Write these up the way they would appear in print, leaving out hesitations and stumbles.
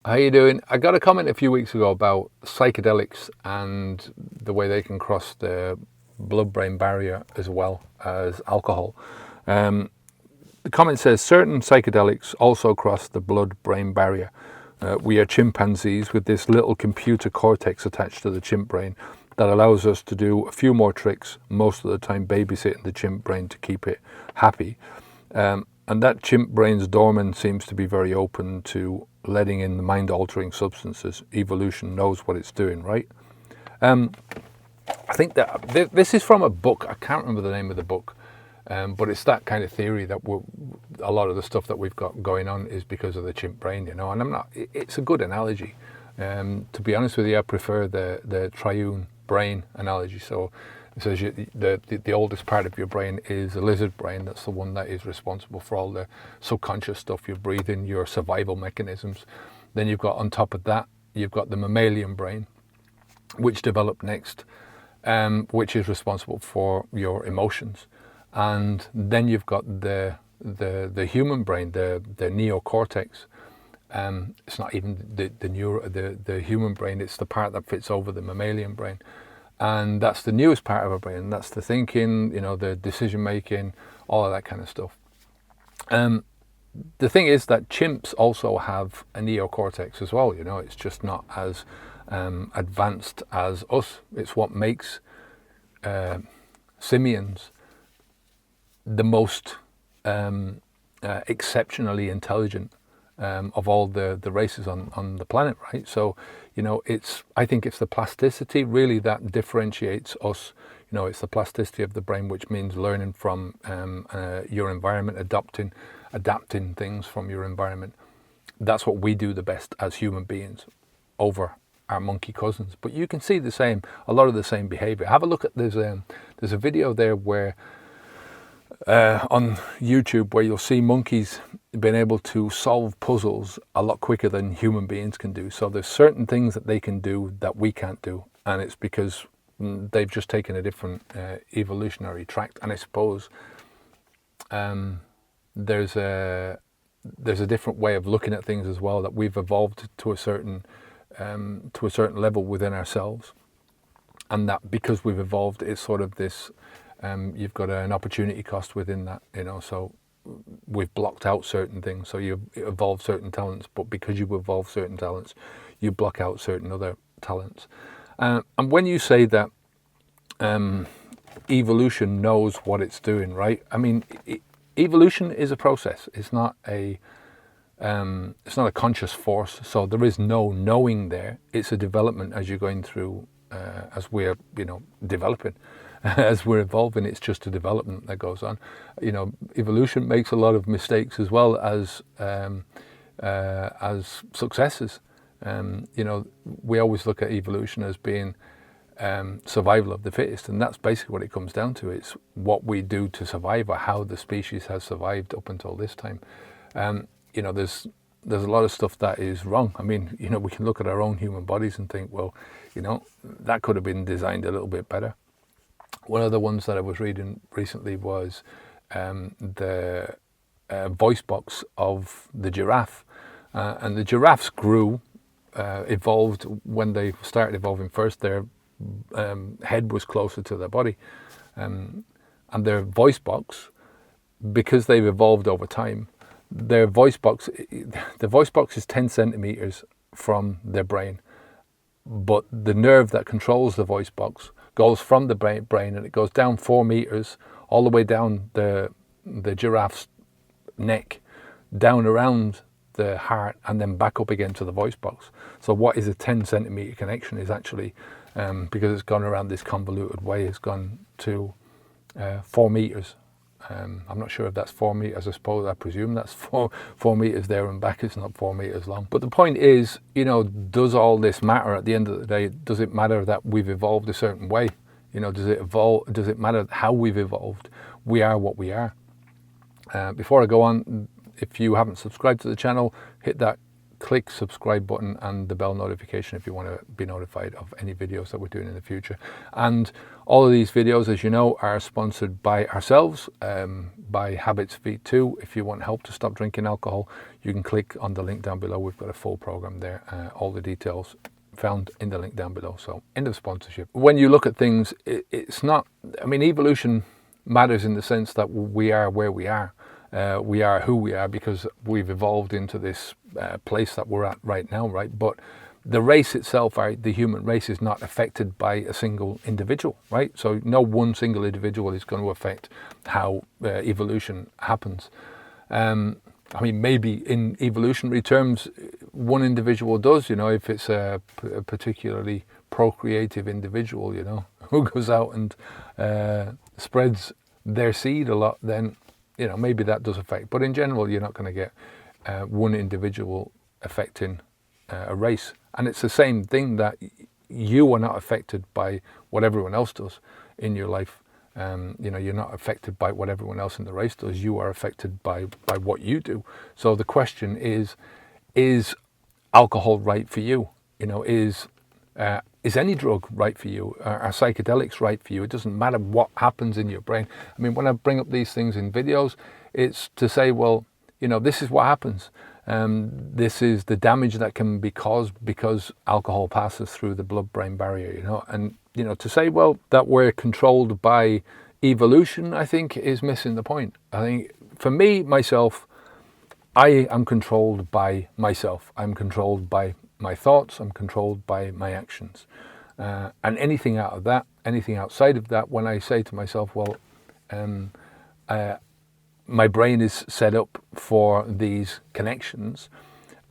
How you doing? I got a comment a few weeks ago about psychedelics and the way they can cross the blood-brain barrier as well as alcohol. Um, the comment says certain psychedelics also cross the blood-brain barrier. We are chimpanzees with this little computer cortex attached to the chimp brain that allows us to do a few more tricks, most of the time babysitting the chimp brain to keep it happy. And that chimp brain's dormant seems to be very open to letting in the mind-altering substances. Evolution knows what it's doing, right? I think that this is from a book. I can't remember the name of the book, but it's that kind of theory that a lot of the stuff that we've got going on is because of the chimp brain, you know. And I'm not. It's a good analogy. To be honest with you, I prefer the triune brain analogy. So it says the oldest part of your brain is a lizard brain. That's the one that is responsible for all the subconscious stuff you breathe in, your survival mechanisms. Then you've got on top of that, you've got the mammalian brain, which developed next, which is responsible for your emotions. And then you've got the human brain, the neocortex. It's not even the human brain. It's the part that fits over the mammalian brain, and that's the newest part of our brain. That's the thinking, you know, the decision making, all of that kind of stuff. The thing is that chimps also have a neocortex as well. You know, it's just not as advanced as us. It's what makes simians the most exceptionally intelligent of all the races on the planet, right? So, you know, I think it's the plasticity really that differentiates us. You know, it's the plasticity of the brain, which means learning from your environment, adapting things from your environment. That's what we do the best as human beings over our monkey cousins. But you can see a lot of the same behavior. Have a look at there's a video there where on YouTube where you'll see monkeys being able to solve puzzles a lot quicker than human beings can do. So there's certain things that they can do that we can't do, and it's because they've just taken a different evolutionary tract. And I suppose there's a different way of looking at things as well, that we've evolved to a certain level within ourselves, and that because we've evolved, it's sort of this. You've got an opportunity cost within that, you know. So we've blocked out certain things. So you evolve certain talents, but because you evolve certain talents, you block out certain other talents. And when you say that evolution knows what it's doing, right? I mean, evolution is a process. It's not a conscious force. So there is no knowing there. It's a development as you're going through, as we're, you know, developing. As we're evolving, it's just a development that goes on. You know, evolution makes a lot of mistakes as well as successes. You know, we always look at evolution as being survival of the fittest, and that's basically what it comes down to. It's what we do to survive, or how the species has survived up until this time. You know, there's a lot of stuff that is wrong. I mean, you know, we can look at our own human bodies and think, well, you know, that could have been designed a little bit better. One of the ones that I was reading recently was the voice box of the giraffe. And the giraffes evolved when they started evolving first. Their head was closer to their body. And their voice box, because they've evolved over time, the voice box is 10 centimeters from their brain. But the nerve that controls the voice box goes from the brain, and it goes down 4 meters all the way down the giraffe's neck, down around the heart, and then back up again to the voice box. So what is a 10 centimeter connection is actually, because it's gone around this convoluted way, it's gone to 4 meters. I'm not sure if that's 4 meters. I presume that's 4 meters there and back. It's not 4 meters long. But the point is, you know, does all this matter at the end of the day? Does it matter that we've evolved a certain way? You know, does it matter how we've evolved? We are what we are. Before I go on, if you haven't subscribed to the channel, hit that click subscribe button and the bell notification if you want to be notified of any videos that we're doing in the future. And all of these videos, as you know, are sponsored by ourselves, by Habits V2. If you want help to stop drinking alcohol, you can click on the link down below. We've got a full program there, all the details found in the link down below. So end of sponsorship. When you look at things, it's not, I mean, evolution matters in the sense that we are where we are. We are who we are because we've evolved into this place that we're at right now, right? But the race itself, the human race, is not affected by a single individual, right? So no one single individual is going to affect how evolution happens. I mean, maybe in evolutionary terms, one individual does, you know, if it's a particularly procreative individual, you know, who goes out and spreads their seed a lot, then, you know, maybe that does affect. But in general, you're not going to get one individual affecting a race. And it's the same thing that you are not affected by what everyone else does in your life. You know, you're not affected by what everyone else in the race does. You are affected by what you do. So the question is alcohol right for you? You know, is any drug right for you? Are psychedelics right for you? It doesn't matter what happens in your brain. I mean, when I bring up these things in videos, it's to say, well, you know, this is what happens. This is the damage that can be caused because alcohol passes through the blood-brain barrier, you know. And, you know, to say, well, that we're controlled by evolution, I think is missing the point. I think for me, myself, I am controlled by myself. I'm controlled by my thoughts. I'm controlled by my actions. And anything out of that, anything outside of that, when I say to myself, well, my brain is set up for these connections.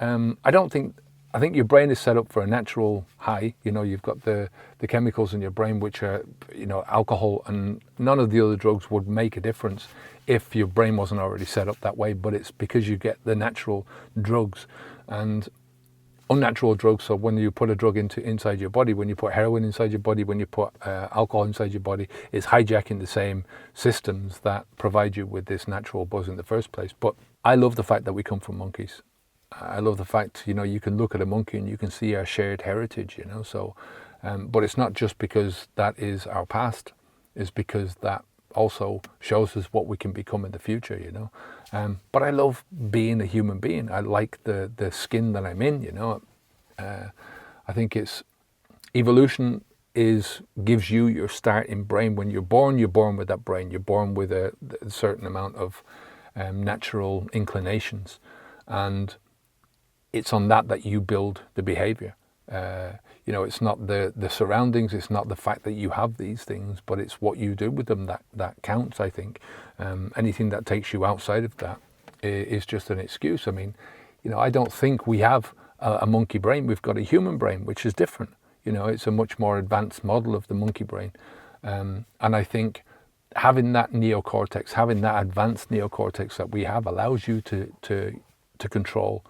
I think your brain is set up for a natural high. You know, you've got the chemicals in your brain, which are, you know, alcohol, and none of the other drugs would make a difference if your brain wasn't already set up that way. But it's because you get the natural drugs and unnatural drugs. So when you put a drug inside your body, when you put heroin inside your body, when you put alcohol inside your body, it's hijacking the same systems that provide you with this natural buzz in the first place. But I love the fact that we come from monkeys. I love the fact, you know, you can look at a monkey and you can see our shared heritage, you know. So, but it's not just because that is our past. It's because that also shows us what we can become in the future, you know. But I love being a human being. I like the skin that I'm in, you know. I think it's evolution gives you your starting brain. When you're born with that brain. You're born with a certain amount of natural inclinations, and it's on that you build the behavior. You know, it's not the surroundings, it's not the fact that you have these things, but it's what you do with them that counts, I think. Anything that takes you outside of that is just an excuse. I mean, you know, I don't think we have a monkey brain. We've got a human brain, which is different. You know, it's a much more advanced model of the monkey brain. And I think having that neocortex, having that advanced neocortex that we have allows you to control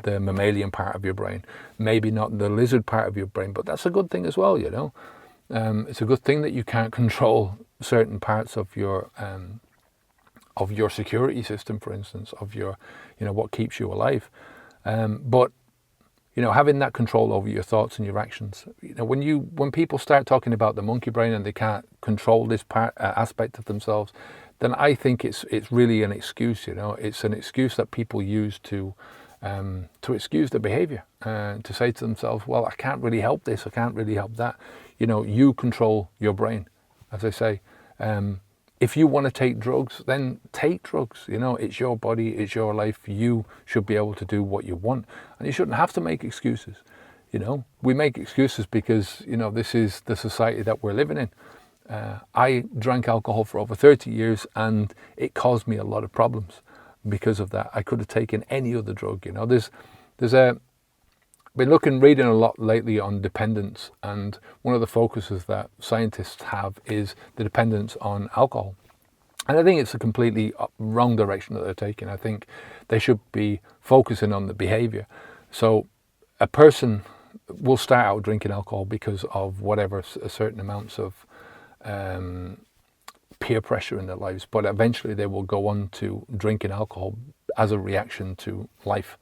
the mammalian part of your brain, maybe not the lizard part of your brain, but that's a good thing as well, you know. It's a good thing that you can't control certain parts of your security system, for instance, of your, you know, what keeps you alive. But, you know, having that control over your thoughts and your actions, you know, when people start talking about the monkey brain and they can't control this aspect of themselves, then I think it's really an excuse, you know. It's an excuse that people use to excuse the behavior, to say to themselves, well, I can't really help this, I can't really help that. You know, you control your brain, as I say. If you want to take drugs, then take drugs. You know, it's your body, it's your life. You should be able to do what you want, and you shouldn't have to make excuses. You know, we make excuses because, you know, this is the society that we're living in. I drank alcohol for over 30 years and it caused me a lot of problems because of that. I could have taken any other drug, you know. Been reading a lot lately on dependence, and one of the focuses that scientists have is the dependence on alcohol. And I think it's a completely wrong direction that they're taking. I think they should be focusing on the behavior. So a person will start out drinking alcohol because of whatever, certain amounts of peer pressure in their lives, but eventually they will go on to drinking alcohol as a reaction to life.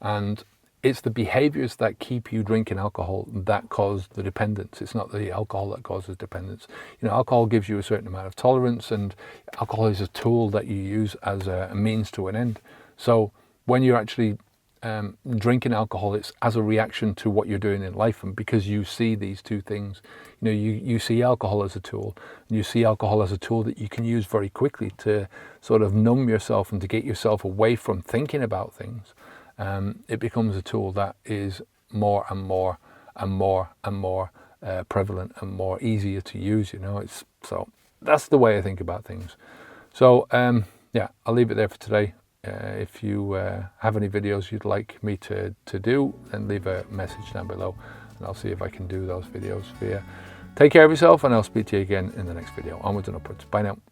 And it's the behaviors that keep you drinking alcohol that cause the dependence. It's not the alcohol that causes dependence. You know, alcohol gives you a certain amount of tolerance, and alcohol is a tool that you use as a means to an end. So when you're actually drinking alcohol, it's as a reaction to what you're doing in life, and because you see these two things, you know, you see alcohol as a tool, and you see alcohol as a tool that you can use very quickly to sort of numb yourself and to get yourself away from thinking about things. It becomes a tool that is more and more and more and more prevalent and more easier to use. You know, so that's the way I think about things. So yeah, I'll leave it there for today. If you have any videos you'd like me to do, then leave a message down below, and I'll see if I can do those videos for you. Take care of yourself, and I'll speak to you again in the next video. Onwards and upwards. Bye now.